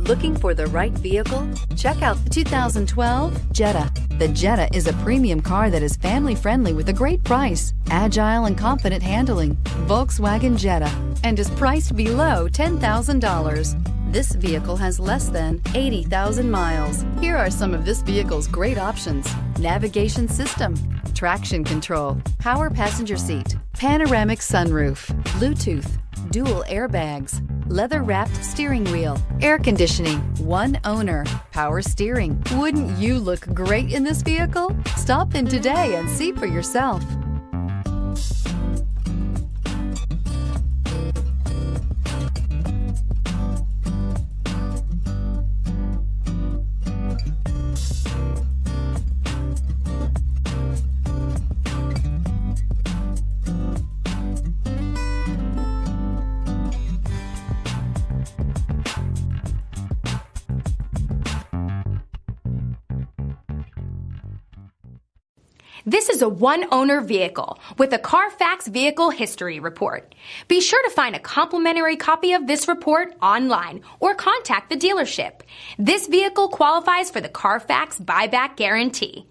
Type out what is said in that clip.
Looking for the right vehicle? Check out the 2012 Jetta. The Jetta is a premium car that is family-friendly with a great price, agile and confident handling. Volkswagen Jetta, and is priced below $10,000. This vehicle has less than 80,000 miles. Here are some of this vehicle's great options: navigation system, traction control, power passenger seat, panoramic sunroof, Bluetooth, dual airbags, leather-wrapped steering wheel, air conditioning, one owner, power steering. Wouldn't you look great in this vehicle? Stop in today and see for yourself. This is a one-owner vehicle with a CARFAX Vehicle History Report. Be sure to find a complimentary copy of this report online or contact the dealership. This vehicle qualifies for the CARFAX Buyback Guarantee.